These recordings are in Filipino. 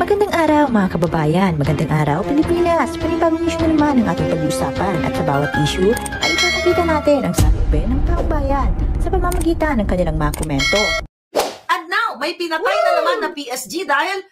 Magandang araw mga kababayan, magandang araw Pilipinas. Panibagong issue na naman ang ating pag-uusapan at sa bawat issue ay ipapakita natin ang salubin ng taong bayan sa pamamagitan ng kanilang mga komento. And now, may pinatay na naman na PSG dahil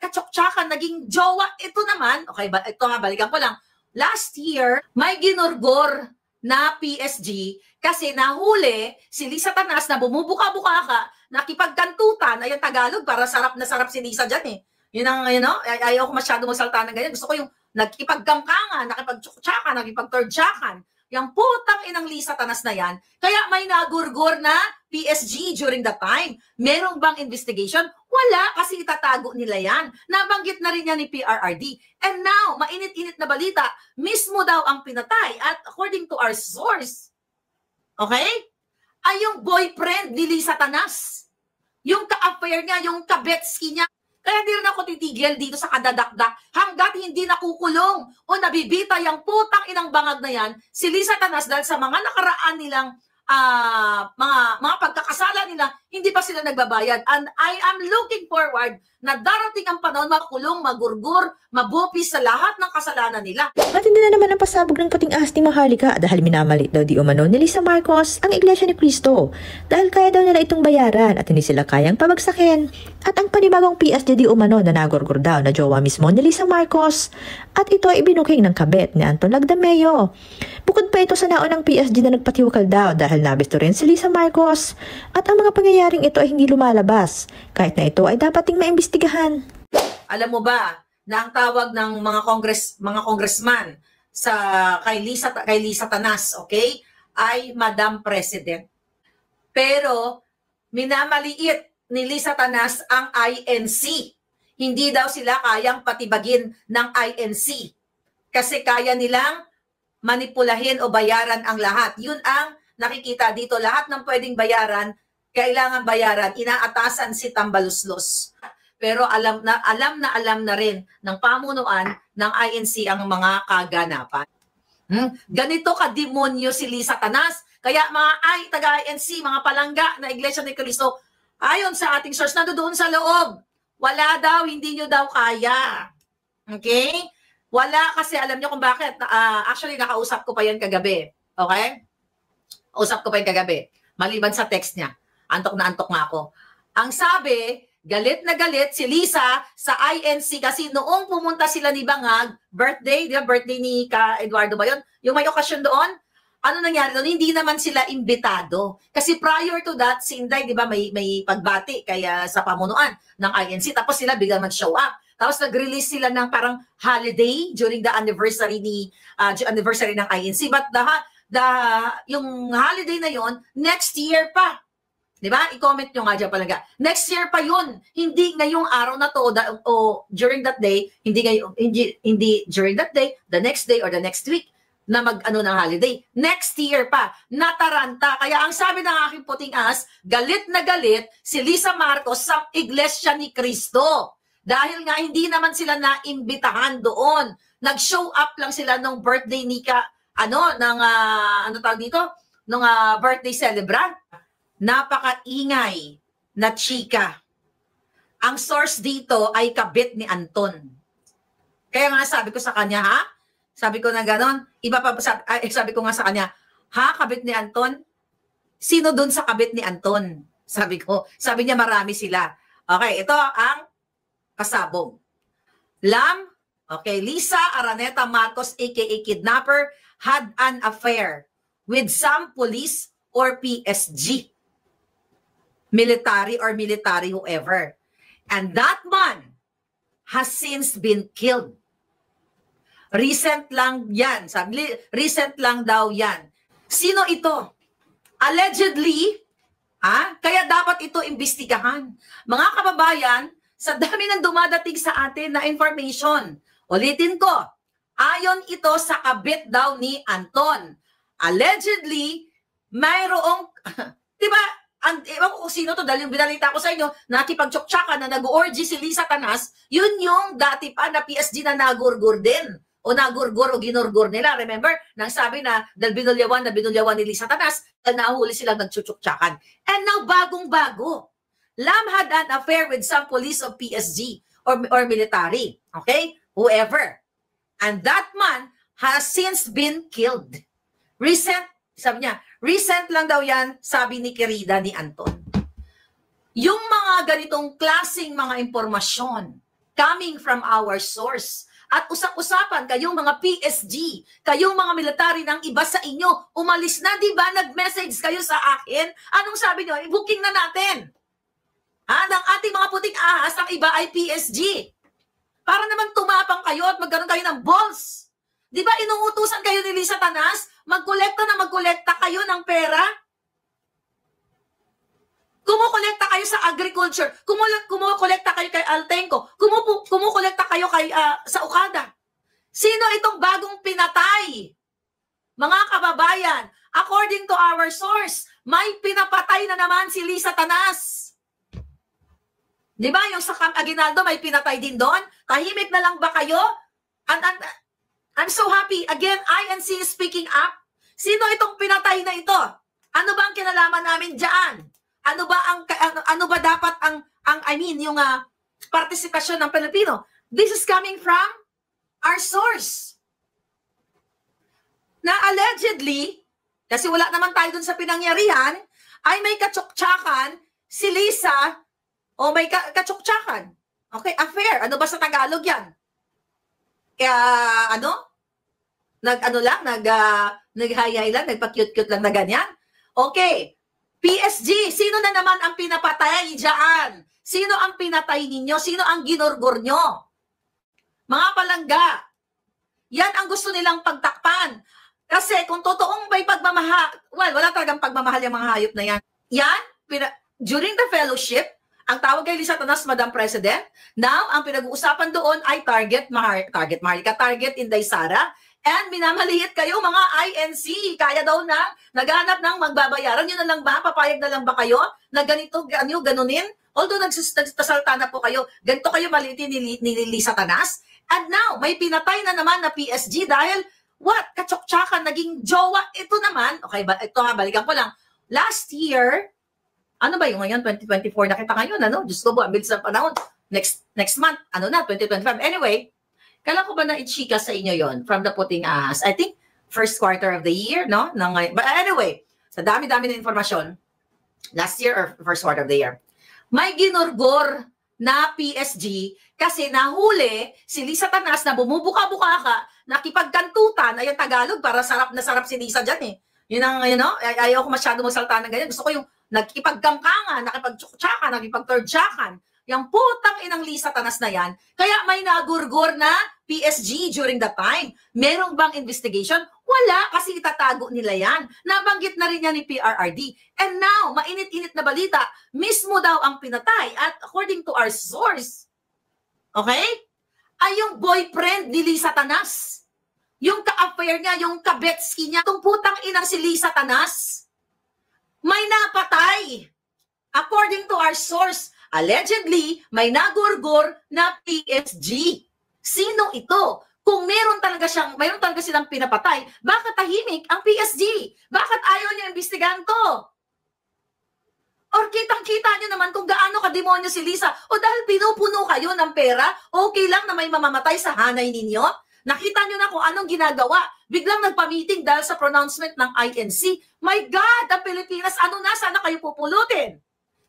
katsok-tsakan, naging jowa. Ito naman, okay, ito nga, balikan ko lang. Last year, may ginurgor na PSG kasi nahuli si Lisa Tanas na bumubuka-buka ka, nakipagkantutan, ayun Tagalog, para sarap na sarap si Lisa dyan eh. Yun ang, ayaw ko masyado magsalta ng ganyan. Gusto ko yung nagkipagkamkangan, nakipagtsuktsakan, nakipagtordsakan. Yung putang inang Lisa Tanas na yan. Kaya may nagurgur na PSG during that time. Merong bang investigation? Wala, kasi itatago nila yan. Nabanggit na rin yan ni PRRD. And now, mainit-init na balita, mismo daw ang pinatay. At according to our source, okay, ay yung boyfriend ni Lisa Tanas. Yung ka-affair niya, yung kabetski niya. Kaya di rin ako titigil dito sa kadadakdak hanggat hindi nakukulong o nabibita yung putang inang bangag na yan si Lisa Tanas dahil sa mga nakaraan nilang mga pagkakasala nila, hindi pa sila nagbabayad. And I am looking forward na darating ang panahon makulong, magurgur, mabupis sa lahat ng kasalanan nila. At hindi na naman ang pasabog ng puting ahas ni Maharlika dahil minamalit daw di umano ni Lisa Marcos ang Iglesia ni Cristo dahil kaya daw nila itong bayaran at hindi sila kayang pabagsakin. At ang panibagong PSG di umano na nagurgur daw na jowa mismo ni Lisa Marcos at ito ay ibinuking ng kabet ni Anton Lagdameo. Bukod pa ito sa naunang PSG na nagpatiwakal daw dahil nabisto rin si Lisa Marcos at ang mga pangyayaring ito ay hindi lumalabas kahit na ito ay dapat ding maimbestigahan. Alam mo ba na ang tawag ng mga congressman sa kay Lisa Tanas, okay, ay Madam President. Pero minamaliit ni Lisa Tanas ang INC. Hindi daw sila kayang patibagin ng INC kasi kaya nilang manipulahin o bayaran ang lahat. Yun ang nakikita dito. Lahat ng pwedeng bayaran, kailangan bayaran. Inaatasan si Tambaluslos. Pero alam na rin ng pamunuan ng INC ang mga kaganapan. Ganito ka-demonyo si Lisa Tanas. Kaya mga taga-INC, mga palangga na Iglesia ni Cristo, ayon sa ating source, nandoon sa loob. Wala daw, hindi nyo daw kaya. Okay? Wala kasi alam nyo kung bakit. Actually, nakausap ko pa yan kagabi. Okay? Usap ko pa yan kagabi. Maliban sa text niya. Antok na antok nga ako. Ang sabi, galit na galit si Lisa sa INC kasi noong pumunta sila ni Bangag, birthday, di ba? Birthday ni Ka Eduardo ba yun? Yung may okasyon doon, ano nangyari doon? Hindi naman sila imbitado. Kasi prior to that, si Inday, di ba, may pagbati kaya sa pamunuan ng INC. Tapos sila biglang mag-show up. Tapos nag-release sila ng parang holiday during the anniversary ng INC. But yung holiday na yon next year pa. Di ba? I-comment nyo nga dyan palaga. Next year pa yun. Hindi ngayong araw na to o during that day, hindi during that day, the next day or the next week na ng holiday. Next year pa. Nataranta. Kaya ang sabi ng aking puting as, galit na galit si Lisa Marcos sa Iglesia ni Cristo. Dahil nga hindi naman sila naimbitahan doon. Nag-show up lang sila nung birthday ni nung birthday celebrant. Napakaingay na chika. Ang source dito ay kabit ni Anton. Kaya nga sabi ko sa kanya, ha? Sabi ko na ganon, sabi ko nga sa kanya, ha, kabit ni Anton? Sino doon sa kabit ni Anton? Sabi niya marami sila. Okay, ito ang pasabog. Lisa Araneta Marcos aka kidnapper had an affair with some police or PSG. Military whoever. And that man has since been killed. Recent lang yan. Recent lang daw yan. Sino ito? Allegedly, kaya dapat ito imbestigahan. Mga kababayan, sa dami ng dumadating sa atin na information. Ulitin ko, ayon ito sa kabit daw ni Anton. Allegedly, mayroong, di ba, ewan ko kung sino to dahil yung binalita ko sa inyo, nakipagtsuktsakan na nag-orgy si Lisa Tanas, yun yung dati pa na PSG na nagurgur din. O nagurgur o ginurgur nila. Remember, nang sabi na dahil binulyawan ni Lisa Tanas, nahuli silang nagtsuktsakan. And now, bagong-bago. Lam had an affair with some police of PSG. or military. Okay? Whoever. And that man has since been killed. Sabi niya, recent lang daw yan, sabi ni Querida ni Anton. Yung mga ganitong klaseng mga impormasyon coming from our source at usap-usapan kayong mga PSG, kayong mga military ng iba sa inyo, umalis na, di ba? Nag-message kayo sa akin. Anong sabi niyo? I-booking na natin. Ng ating mga puting ahas, ang iba ay PSG. Para naman tumapang kayo at magkaroon kayo ng balls. Di ba inuutusan kayo ni Lisa Tanas? Magkolekta kayo ng pera? Kumukolekta kayo sa agriculture. Kumukolekta kayo kay Altenco. Kumukolekta kayo kay sa Okada. Sino itong bagong pinatay? Mga kababayan, according to our source, may pinapatay na naman si Lisa Tanas. Di ba? Yung sa Camp Aguinaldo, may pinatay din doon. Tahimik na lang ba kayo? I'm so happy. Again, INC is speaking up. Sino itong pinatay na ito? Ano ba ang kinalaman namin diyan? Ano ba dapat yung partisipasyon ng Pilipino? This is coming from our source. Na allegedly, kasi wala naman tayo dun sa pinangyarihan, ay may katsuktsakan si Lisa. O may katsuktsakan. Okay, affair. Ano ba sa Tagalog yan? Nag-hayay lang, nagpa-cute-cute lang na ganyan. Okay, PSG, sino na naman ang pinapatay dyan? Sino ang pinatay ninyo? Sino ang ginurgur nyo? Mga palangga, yan ang gusto nilang pagtakpan. Kasi kung totoong may pagmamahal, wala talagang pagmamahal yung mga hayop na yan. During the fellowship, ang tawag kay Lisa Tanas, Madam President. Now, ang pinag-uusapan doon ay target Inday Sara. And minamaliit kayo mga INC. Kaya daw na naghanap ng magbabayaran. Yun na lang ba? Papayag na lang ba kayo na ganito, ganunin? Although nagsasalta na po kayo, ganito kayo maliitin ni Lisa Tanas. And now, may pinatay na naman na PSG dahil katsok-tsakan, naging jowa. Ito naman, okay, ito balikan ko lang. Last year, ano ba yung ngayon? 2024 na kita ngayon, ano? Diyos ko po, ang bilis ng panahon. Next month, 2025. Anyway, kailan ko ba na-ichika sa inyo yon from the puting ahas? I think first quarter of the year, no? But anyway, sa dami-dami na informasyon, last year or first quarter of the year, may ginurgor na PSG kasi nahuli si Lisa Tanas na bumubuka-buka ka, nakipagkantutan, ayun Tagalog, para sarap na sarap si Lisa dyan eh. Yun ang, ayaw ko masyado magsalta ng ganyan. Gusto ko yung nagkipagkangkangan, nakipagtsuktsakan, nakipagtordyakan. Yung putang inang Lisa Tanas na yan. Kaya may nagurgur na PSG during that time. Merong bang investigation? Wala, kasi itatago nila yan. Nabanggit na rin yan ni PRRD. And now, mainit-init na balita, mismo daw ang pinatay. At according to our source, okay, ay yung boyfriend ni Lisa Tanas. Yung ka-affair niya, yung kabetski niya, itong putang inang si Lisa Tanas, may napatay. According to our source, allegedly, may nagurgur na PSG. Sino ito? Kung mayroon talaga silang pinapatay, bakit tahimik ang PSG? Bakit ayaw niya imbestigahan to? Or kitang-kita niyo naman kung gaano kademonyo si Lisa. O dahil pinupuno kayo ng pera, okay lang na may mamamatay sa hanay ninyo? Nakita niyo na kung anong ginagawa. Biglang nagpa-meeting dahil sa pronouncement ng INC. My God, ang Pilipinas, ano na, sana kayo pupulutin?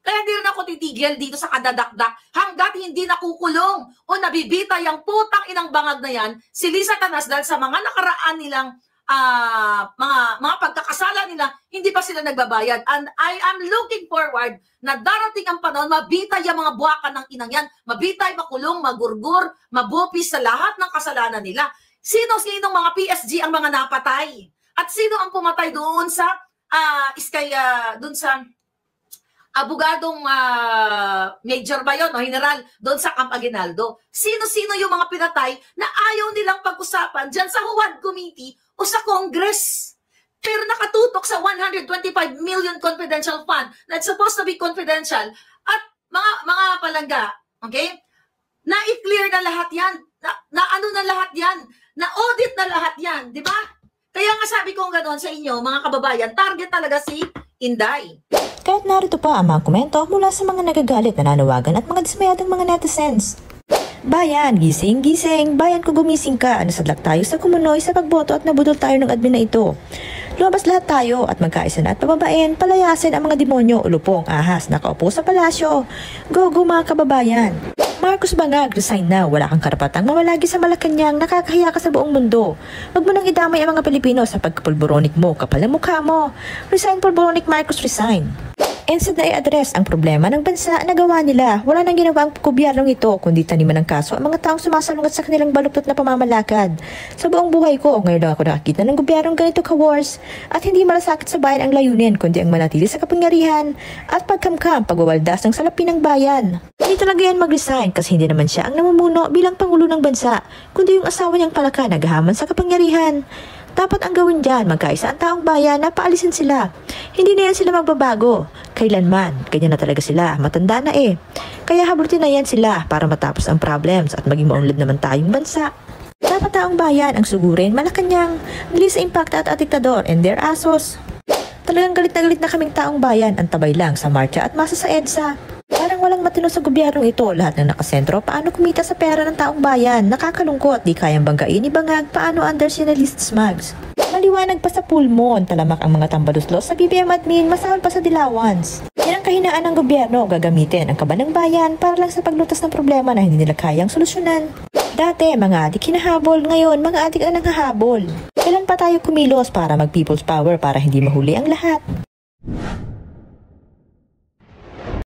Kaya hindi rin ako titigil dito sa kadadakdak hanggat hindi nakukulong o nabibita yung putang inang bangag na yan si Lisa Tanas dahil sa mga nakaraan nilang mga pagkakasala nila, hindi pa sila nagbabayad. And I am looking forward na darating ang panahon, mabita yung mga buwakan ng inang yan, mabita, makulong, magurgur, mabupis sa lahat ng kasalanan nila. Sino-sinong mga PSG ang mga napatay? At sino ang pumatay doon sa abogadong major ba yun o general doon sa Camp Aguinaldo? Sino-sino yung mga pinatay na ayaw nilang pag-usapan dyan sa Huwad Committee o sa Congress? Pero nakatutok sa 125 million confidential fund that's supposed to be confidential. At mga palangga, okay? Na-i-clear na lahat yan. Na-ano na lahat yan. Na-audit na lahat yan. Di ba? Kaya nga sabi ko gano'n sa inyo, mga kababayan, target talaga si Inday. Kahit narito pa ang mga komento mula sa mga nagagalit, nananawagan at mga dismayadong mga netizens. Bayan, gising, gising. Bayan ko gumising ka. Nasadlak tayo sa kumunoy sa pagboto at nabudol tayo ng admin na ito. Lumabas lahat tayo at magkaisa na at pababain, palayasin ang mga demonyo, ulupong, ahas, nakaupo sa palasyo. Go, go mga kababayan. Marcos Bangag, resign na. Wala kang karapatang mamalagi sa Malacanang, nakakahiya ka sa buong mundo. Huwag mo nang idamay ang mga Pilipino sa pagkapulboronik mo, kapal ang mukha mo. Resign, Pulboronik Marcos, resign. Instead na i-address ang problema ng bansa na gawa nila, wala nang ginawa ang gobyernong ito kundi taniman ng kaso ang mga taong sumasalungat sa kanilang baluktot na pamamalakad. Sa buong buhay ko, ngayon lang ako nakakita ng gobyernong ganito ka-wars at hindi malasakit sa bayan ang layunin kundi ang manatili sa kapangyarihan at pagkamkam pagwawaldas ng salapi ng bayan. Hindi talaga yan mag-resign kasi hindi naman siya ang namumuno bilang Pangulo ng bansa kundi yung asawa niyang palaka naghahaman sa kapangyarihan. Dapat ang gawin dyan, magkaisa ang taong bayan na paalisin sila. Hindi na yan sila magbabago. Kailanman, ganyan na talaga sila, matanda na eh. Kaya hablutin na yan sila para matapos ang problems at maging maunlad naman tayong bansa. Dapat taong bayan ang sugurin, Malacanang, dali sa impacta at diktador and their asos. Talagang galit na kaming taong bayan, ang tabay lang sa marcha at masa sa EDSA. Parang walang matino sa gobyernong ito, lahat ng nakasentro, paano kumita sa pera ng taong bayan, nakakalungkot, di kayang banggain ni Bangag, paano under sinalist smugs. Maliwanag pa sa pulmon, talamak ang mga tambaduslos sa BBM admin, masahol pa sa dilawans. Yan ang kahinaan ng gobyerno, gagamitin ang kaba ng bayan para lang sa paglutas ng problema na hindi nila kayang solusyonan. Dati, mga adik hinahabol, ngayon, mga adik ang nanghahabol. Kailan pa tayo kumilos para mag-people's power para hindi mahuli ang lahat?